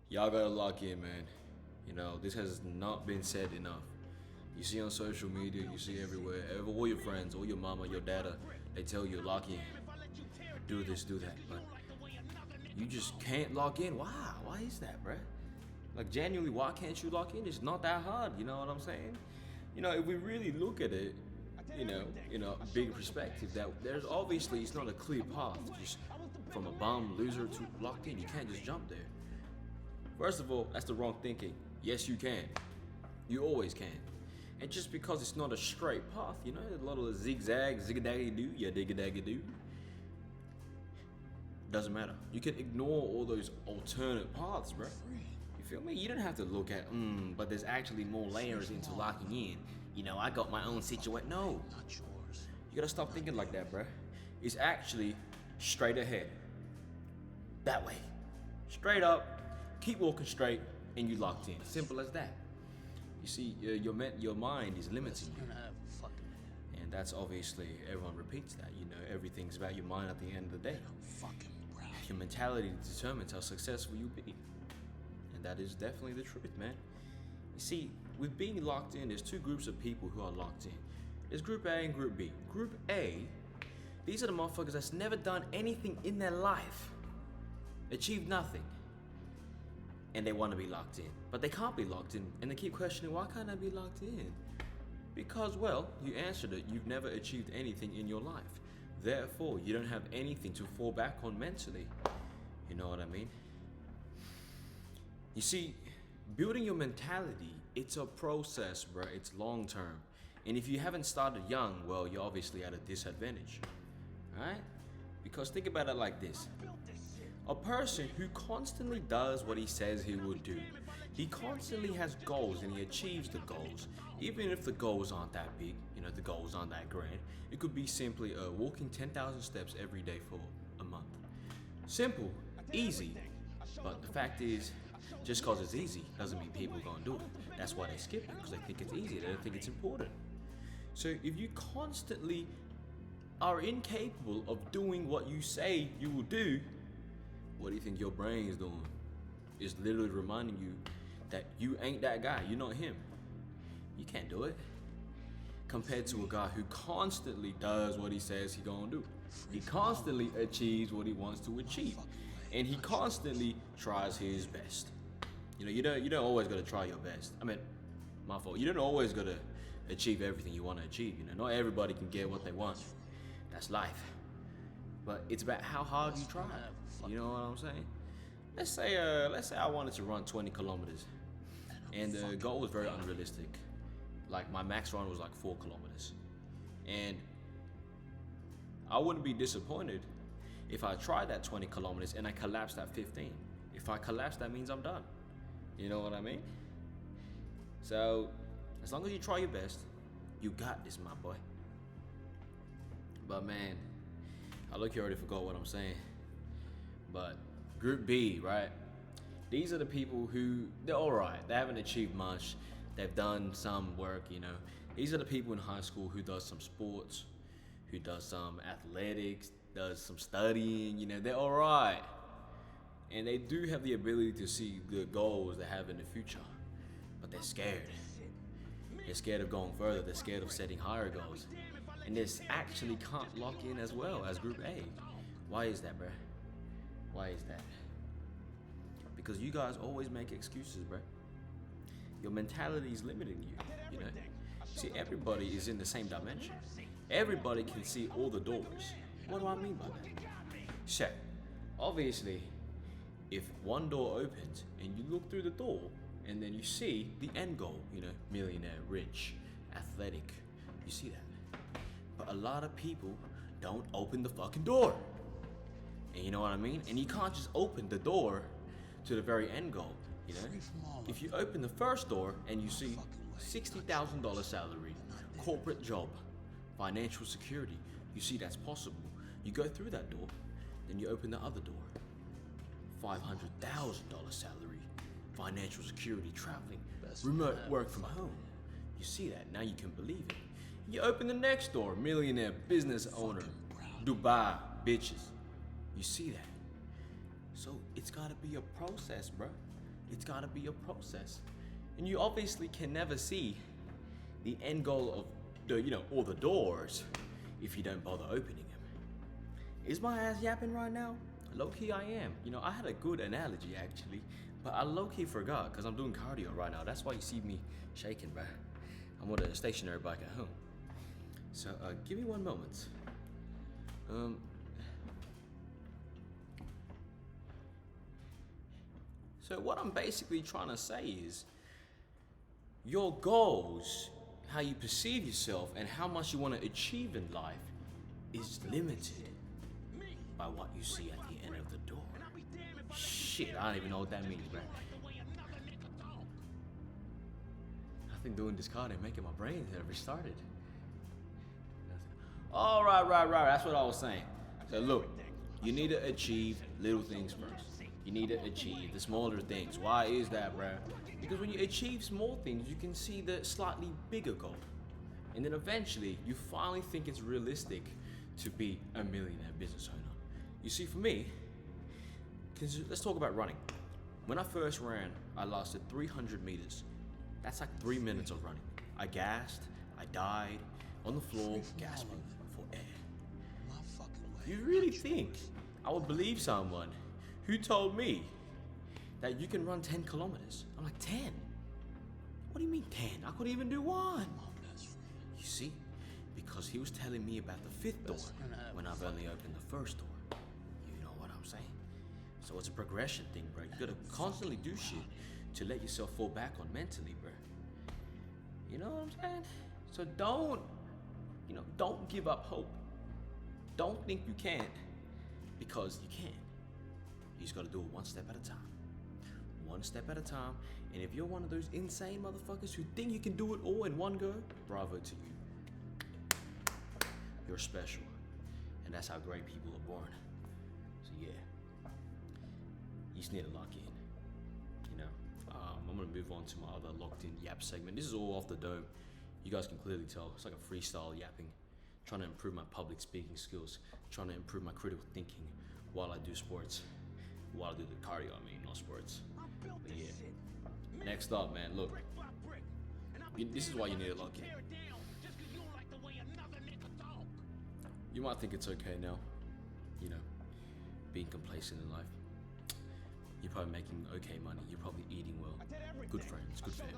Y'all gotta lock in, man. You know, this has not been said enough. You see on social media, you see everywhere, all your friends, all your mama, your dada, they tell you lock in, do this, do that, but you just can't lock in. Why? Why is that, bruh? Like genuinely, why can't you lock in? It's not that hard. You know what I'm saying? You know, if we really look at it, a big perspective, that there's obviously it's not a clear path just from a bum loser to locked in. You can't just jump there. First of all, that's the wrong thinking. Yes, you can. You always can. And just because it's not a straight path, a lot of the zigzag, ziggadaggy do, yeah, diggadaggy do. Doesn't matter. You can ignore all those alternate paths, bro. You feel me? You don't have to look at, but there's actually more layers into locking in. I got my own situation. No. You gotta stop thinking like that, bro. It's actually straight ahead. That way. Straight up, keep walking straight, and you locked in. Simple as that. You see, your mind is limiting you. And that's obviously, everyone repeats that. Everything's about your mind at the end of the day. Your mentality determines how successful you'll be. And that is definitely the truth, man. You see, with being locked in, there's two groups of people who are locked in. There's Group A and Group B. Group A, these are the motherfuckers that's never done anything in their life, achieved nothing, and they want to be locked in. But they can't be locked in, and they keep questioning, why can't I be locked in? Because, well, you answered it, you've never achieved anything in your life. Therefore, you don't have anything to fall back on mentally. You know what I mean? You see, building your mentality, it's a process, bro. It's long term. And if you haven't started young, well, you're obviously at a disadvantage. Alright? Because think about it like this. A person who constantly does what he says he will do. He constantly has goals and he achieves the goals. Even if the goals aren't that big, the goals aren't that grand. It could be simply walking 10,000 steps every day for a month. Simple, easy. But the fact is, just because it's easy doesn't mean people are going to do it. That's why they skip it, because they think it's easy. They don't think it's important. So if you constantly are incapable of doing what you say you will do, what do you think your brain is doing? It's literally reminding you that you ain't that guy. You're not him. You can't do it. Compared to a guy who constantly does what he says he gonna do. He constantly achieves what he wants to achieve. And he constantly tries his best. You don't always gotta try your best. I mean, my fault. You don't always gotta achieve everything you want to achieve. Not everybody can get what they want. That's life. But it's about how hard you try. You know what I'm saying? Let's say I wanted to run 20 kilometers, and the goal was very unrealistic. Like my max run was like 4 kilometers, and I wouldn't be disappointed if I tried that 20 kilometers and I collapsed at 15. If I collapse, that means I'm done. You know what I mean? So, as long as you try your best, you got this, my boy. But man, I look, you already forgot what I'm saying. But Group B, right? These are the people who, they're alright. They haven't achieved much. They've done some work, These are the people in high school who does some sports, who does some athletics, does some studying, they're alright. And they do have the ability to see the goals they have in the future. But they're scared. They're scared of going further. They're scared of setting higher goals. And this actually can't lock in as well as Group A. Why is that, bruh? Why is that? Because you guys always make excuses, bruh. Your mentality is limiting you, See, everybody is in the same dimension. Everybody can see all the doors. What do I mean by that? Sure, obviously, if one door opens and you look through the door and then you see the end goal, millionaire, rich, athletic, you see that. But a lot of people don't open the fucking door. And you know what I mean? And you can't just open the door to the very end goal, If you open the first door and you see $60,000 salary, corporate job, financial security, you see that's possible. You go through that door, then you open the other door. $500,000 salary, financial security, traveling, remote work from home. You see that, now you can believe it. You open the next door, millionaire, business owner, Dubai, bitches. You see that. So it's gotta be a process, bro. It's gotta be a process. And you obviously can never see the end goal of all the doors if you don't bother opening them. Is my ass yapping right now? Low-key I am. I had a good analogy actually, but I low-key forgot because I'm doing cardio right now. That's why you see me shaking, bruh. I'm on a stationary bike at home. So give me one moment. So what I'm basically trying to say is your goals, how you perceive yourself, and how much you want to achieve in life is limited by what you see at the end of the door. Shit, I don't even know what that means, bro. I think doing this card ain't making my brain have restarted. Oh, right. That's what I was saying. So look, you need to achieve little things first. You need to achieve the smaller things. Why is that, bro? Because when you achieve small things, you can see the slightly bigger goal. And then eventually, you finally think it's realistic to be a millionaire business owner. You see, for me, let's talk about running. When I first ran, I lasted 300 meters. That's like 3 minutes of running. I gasped, I died, on the floor, gasping for air. You really think I would believe someone who told me that you can run 10 kilometers? I'm like, 10? What do you mean 10? I couldn't even do one. You see? Because he was telling me about the 5th door when I've only opened the 1st door. You know what I'm saying? So it's a progression thing, bro. You gotta constantly do shit to let yourself fall back on mentally, bro. You know what I'm saying? So don't give up hope. Don't think you can't, because you can. You just gotta do it one step at a time. One step at a time. And if you're one of those insane motherfuckers who think you can do it all in one go, bravo to you. You're special. And that's how great people are born. So yeah, you just need to lock in. I'm gonna move on to my other locked in yap segment. This is all off the dome. You guys can clearly tell. It's like a freestyle yapping. Trying to improve my public speaking skills. Trying to improve my critical thinking while I do sports. While I do the cardio, not sports. But yeah. Next up, man, look. This is why you need to lock in. You might think it's okay now, being complacent in life. You're probably making okay money. You're probably eating well. Good friends, good family.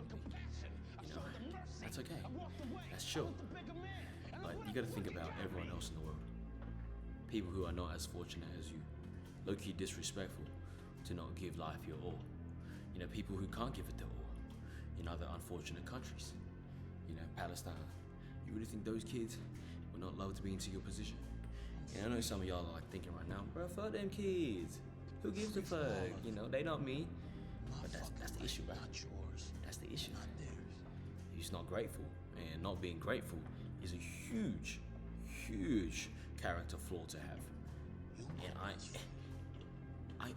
That's okay. That's chill. But you gotta think about everyone else in the world. People who are not as fortunate as you. Low-key disrespectful to not give life your all. People who can't give it their all in other unfortunate countries. Palestine. You really think those kids would not love to be into your position? I know some of y'all are like thinking right now, bro, fuck them kids. Who gives a fuck? They not me. But that's the issue, bro. That's the issue. You're just not grateful. And not being grateful is a huge, huge character flaw to have.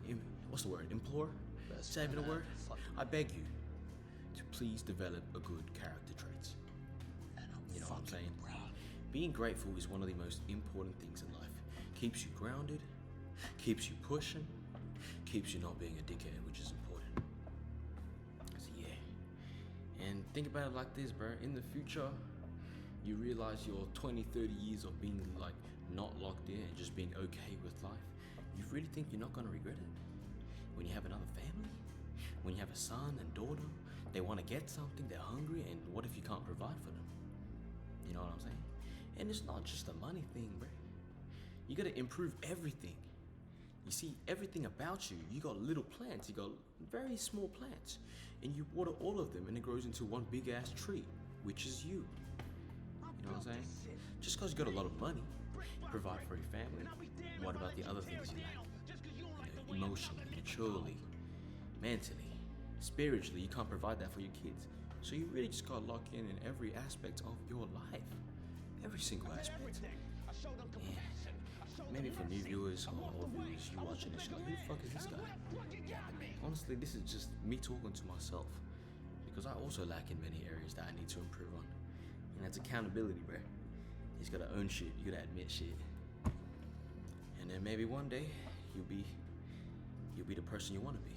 And what's the word? Implore? Is that even a word? I beg you to please develop a good character traits. You know what I'm saying? Being grateful is one of the most important things in life. Keeps you grounded, keeps you pushing, keeps you not being a dickhead, which is important. So yeah. And think about it like this, bro. In the future, you realize your 20, 30 years of being like not locked in and just being okay with life. You really think you're not gonna regret it? When you have another family? When you have a son and daughter? They want to get something, they're hungry, and what if you can't provide for them? You know what I'm saying? And it's not just a money thing, bro. You gotta improve everything. You see, everything about you, you got little plants, you got very small plants, and you water all of them and it grows into one big ass tree, which is you. You know what I'm saying? Just because you got a lot of money, you provide for your family, what about the other things you like? Emotionally, maturely, mentally, spiritually, you can't provide that for your kids. So you really just gotta lock in every aspect of your life. Every single aspect. And maybe for new viewers or old viewers, you watching this, you're like, who the fuck is this guy? Yeah, honestly, this is just me talking to myself. Because I also lack in many areas that I need to improve on. And that's accountability, bro. You just gotta own shit, you gotta admit shit. And then maybe one day, you'll be the person you wanna be.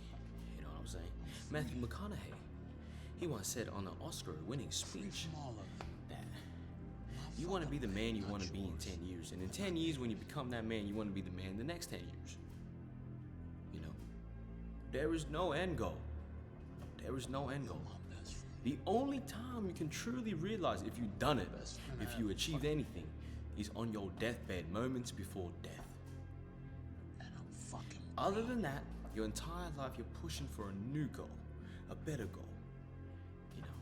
You know what I'm I'm saying? Matthew McConaughey, he once said on an Oscar-winning speech that you want to be the man you want to be in 10 years. And in 10 years, when you become that man, you want to be the man in the next 10 years. You know? There is no end goal. There is no end goal. The only time you can truly realize if you've done it, if you achieved anything, is on your deathbed, moments before death. Other than that, your entire life you're pushing for a new goal, a better goal. You know,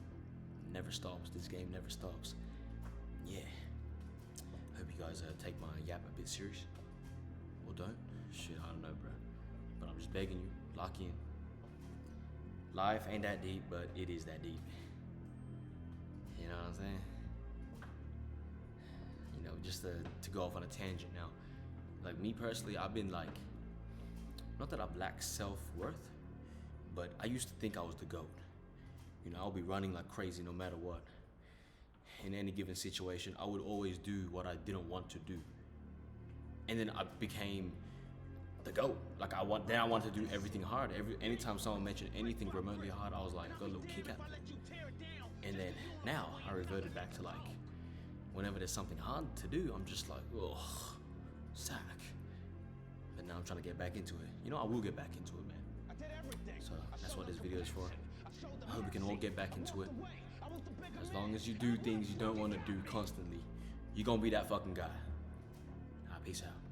never stops. This game never stops. Yeah. Hope you guys take my yap a bit serious. Or don't. Shit, I don't know, bro. But I'm just begging you, lock in. Life ain't that deep, but it is that deep. You know what I'm saying? You know, just to go off on a tangent now. Like me personally, I've been like, not that I've lacked self-worth, but I used to think I was the GOAT. You know, I'll be running like crazy no matter what. In any given situation, I would always do what I didn't want to do. And then I became the GOAT. Like I wanted to do everything hard. Anytime someone mentioned anything remotely hard, I was like, got a little kick out of it. And then now I reverted back to like, whenever there's something hard to do, I'm just like, ugh, sack. But now I'm trying to get back into it. You know, I will get back into it, man. So that's what this video is for. I hope we can all get back into it. As long as you do things you don't want to do constantly, you're gonna be that fucking guy. Peace out.